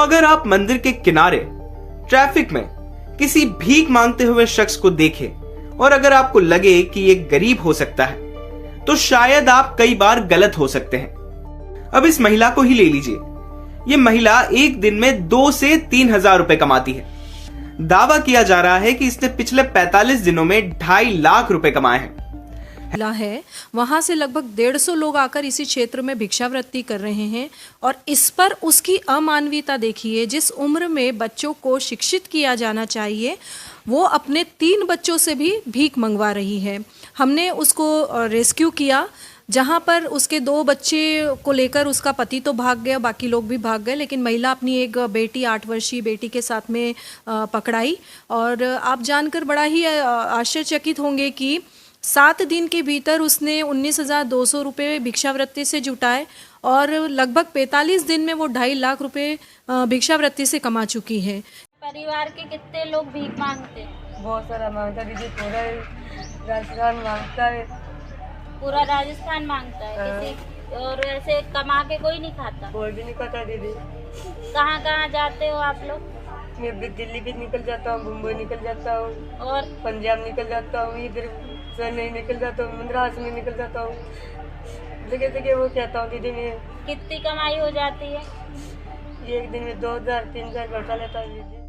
अगर आप मंदिर के किनारे ट्रैफिक में किसी भीख मांगते हुए शख्स को देखें और अगर आपको लगे कि ये गरीब हो सकता है तो शायद आप कई बार गलत हो सकते हैं। अब इस महिला को ही ले लीजिए। ये महिला एक दिन में 2 से 3 हजार रुपए कमाती है। दावा किया जा रहा है कि इसने पिछले 45 दिनों में 2.5 लाख रुपए कमाए हैं। है वहां से लगभग 150 लोग आकर इसी क्षेत्र में भिक्षावृत्ति कर रहे हैं और इस पर उसकी अमानवीयता देखिए। जिस उम्र में बच्चों को शिक्षित किया जाना चाहिए वो अपने 3 बच्चों से भी भीख मंगवा रही है। हमने उसको रेस्क्यू किया, जहां पर उसके 2 बच्चे को लेकर उसका पति तो भाग गया, बाकी लोग भी भाग गए, लेकिन महिला अपनी एक बेटी 8 वर्षीय बेटी के साथ में पकड़ाई। और आप जानकर बड़ा ही आश्चर्यचकित होंगे कि 7 दिन के भीतर उसने 19,200 रुपये भिक्षावृत्ति से जुटाए और लगभग 45 दिन में वो 2.5 लाख रुपए भिक्षावृत्ति से कमा चुकी है। परिवार के कितने लोग भीख मांगते हैं? बहुत सारा मांगता है दीदी, पूरा राजस्थान मांगता है। पूरा राजस्थान मांगता है किसी, और ऐसे कमा के कोई नहीं खाता? कोई भी नहीं खाता दीदी। कहाँ कहाँ जाते हो आप लोग? मैं दिल्ली भी निकल जाता हूँ, मुंबई निकल जाता हूँ और पंजाब निकल जाता हूँ, इधर चेन्नई निकल जाता हूँ, मद्रास में निकल जाता हूँ, जगह जगह वो कहता हूँ दीदी। मैं कितनी कमाई हो जाती है? एक दिन में 2,000 3,000 घटा लेता है दीदी।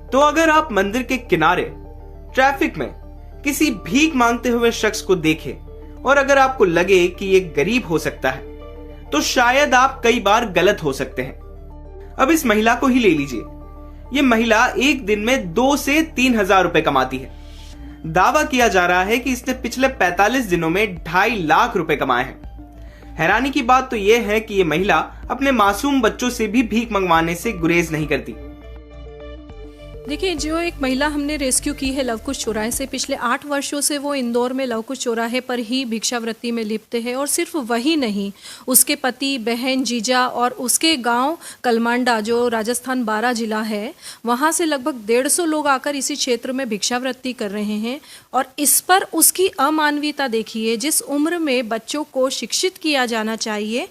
तो अगर आप मंदिर के किनारे ट्रैफिक में किसी भीख मांगते हुए शख्स को देखें और अगर आपको लगे कि ये गरीब हो सकता है तो शायद आप कई बार गलत हो सकते हैं। अब इस महिला को ही ले लीजिए। ये महिला एक दिन में 2 से 3 हजार रुपए कमाती है। दावा किया जा रहा है कि इसने पिछले 45 दिनों में 2.5 लाख रुपए कमाए हैं। हैरानी की बात तो यह है कि ये महिला अपने मासूम बच्चों से भी भीख मंगवाने से गुरेज नहीं करती। देखिए, जो एक महिला हमने रेस्क्यू की है लवकुश चौराहे से, पिछले 8 वर्षों से वो इंदौर में लवकुश चौराहे पर ही भिक्षावृत्ति में लिप्त है। और सिर्फ वही नहीं, उसके पति, बहन, जीजा और उसके गांव कलमांडा जो राजस्थान 12 जिला है, वहां से लगभग 150 लोग आकर इसी क्षेत्र में भिक्षावृत्ति कर रहे हैं और इस पर उसकी अमानवीयता देखिए। जिस उम्र में बच्चों को शिक्षित किया जाना चाहिए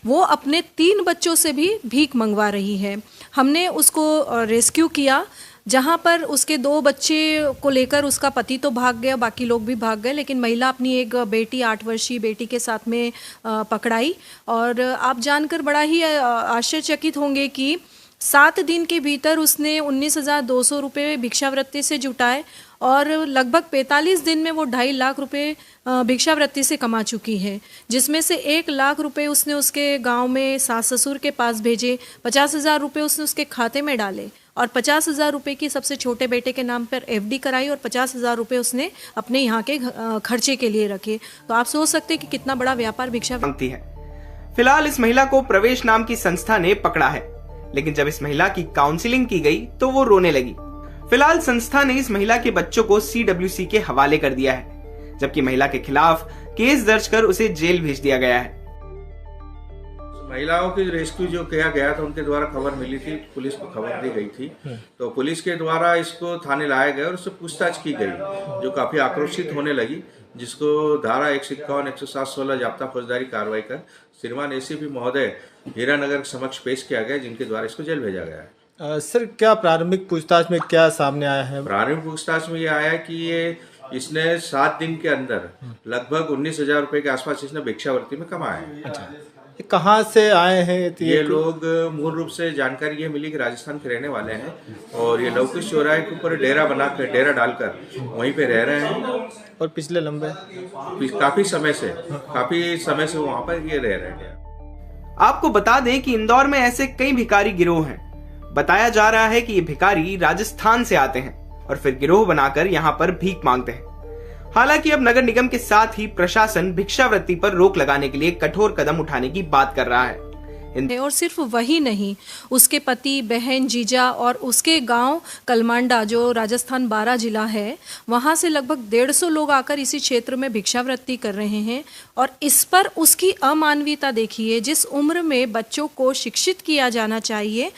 वो अपने 3 बच्चों से भी भीख मंगवा रही है। हमने उसको रेस्क्यू किया, जहां पर उसके 2 बच्चे को लेकर उसका पति तो भाग गया, बाकी लोग भी भाग गए, लेकिन महिला अपनी एक बेटी 8 वर्षीय बेटी के साथ में पकड़ाई। और आप जानकर बड़ा ही आश्चर्यचकित होंगे कि 7 दिन के भीतर उसने 19,200 रुपये भिक्षावृत्ति से जुटाए और लगभग 45 दिन में वो 2.5 लाख रुपए भिक्षावृत्ति से कमा चुकी है, जिसमें से 1 लाख रुपए उसने उसके गांव में सास ससुर के पास भेजे, 50,000 रुपये उसने उसके खाते में डाले और 50,000 रुपये की सबसे छोटे बेटे के नाम पर FD कराई और 50,000 रुपये उसने अपने यहाँ के खर्चे के लिए रखे। तो आप सोच सकते हैं कि कितना बड़ा व्यापार भिक्षा मांगती है। फिलहाल इस महिला को प्रवेश नाम की संस्था ने पकड़ा है, लेकिन जब इस महिला की काउंसलिंग की गई तो वो रोने लगी। फिलहाल संस्था ने इस महिला के बच्चों को CWC के हवाले कर दिया है, जबकि महिला के खिलाफ केस दर्ज कर उसे जेल भेज दिया गया है। महिलाओं की रेस्क्यू जो किया गया था उनके द्वारा खबर मिली थी, पुलिस को खबर दी गई थी, तो पुलिस के द्वारा इसको थाने लाया गया और उससे पूछताछ की गई, जो काफी आक्रोशित होने लगी, जिसको धारा 151, 107-16 जाब्ता फौजदारी कार्रवाई कर श्रीमान ACP महोदय हीरानगर के समक्ष पेश किया गया, जिनके द्वारा इसको जेल भेजा गया है। सर, क्या प्रारंभिक पूछताछ में क्या सामने आया है? प्रारंभिक पूछताछ में ये आया कि इसने 7 दिन के अंदर लगभग 19,000 रुपए के आसपास इसने भिक्षावृत्ति में कमाया है। अच्छा, कहाँ से आए हैं ये लोग? मूल रूप से जानकारी ये मिली कि राजस्थान के रहने वाले हैं और ये लवकुश चौराहे के ऊपर डेरा डालकर वहीं पे रह रहे हैं और पिछले काफी समय से वहाँ पर ये रह रहे हैं। आपको बता दें कि इंदौर में ऐसे कई भिखारी गिरोह हैं। बताया जा रहा है कि ये भिखारी राजस्थान से आते हैं और फिर गिरोह बनाकर यहाँ पर भीख मांगते हैं। हालांकि अब नगर निगम के साथ ही प्रशासन भिक्षावृत्ति पर रोक लगाने के लिए कठोर कदम उठाने की बात कर रहा है। और सिर्फ वही नहीं, उसके पति, बहन, जीजा और उसके गांव कलमांडा जो राजस्थान 12 जिला है, वहां से लगभग 150 लोग आकर इसी क्षेत्र में भिक्षावृत्ति कर रहे हैं और इस पर उसकी अमानवीयता देखिए। जिस उम्र में बच्चों को शिक्षित किया जाना चाहिए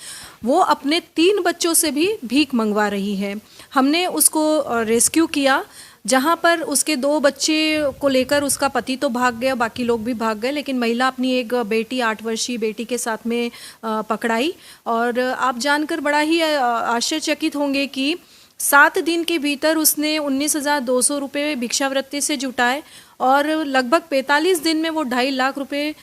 वो अपने 3 बच्चों से भी भीख मंगवा रही है। हमने उसको रेस्क्यू किया, जहां पर उसके 2 बच्चे को लेकर उसका पति तो भाग गया, बाकी लोग भी भाग गए, लेकिन महिला अपनी एक बेटी 8 वर्षीय बेटी के साथ में पकड़ाई। और आप जानकर बड़ा ही आश्चर्यचकित होंगे कि 7 दिन के भीतर उसने 19,200 रुपये भिक्षावृत्ति से जुटाए और लगभग 45 दिन में वो 2.5 लाख रुपए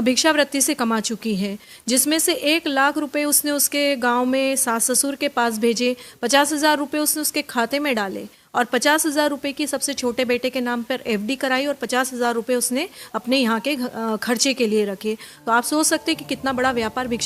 भिक्षावृत्ति से कमा चुकी है, जिसमें से 1 लाख रुपए उसने उसके गांव में सास ससुर के पास भेजे, 50,000 रुपये उसने उसके खाते में डाले और 50,000 रुपये की सबसे छोटे बेटे के नाम पर FD कराई और 50,000 रुपये उसने अपने यहाँ के खर्चे के लिए रखे। तो आप सोच सकते हैं कि कितना बड़ा व्यापार भिक्षा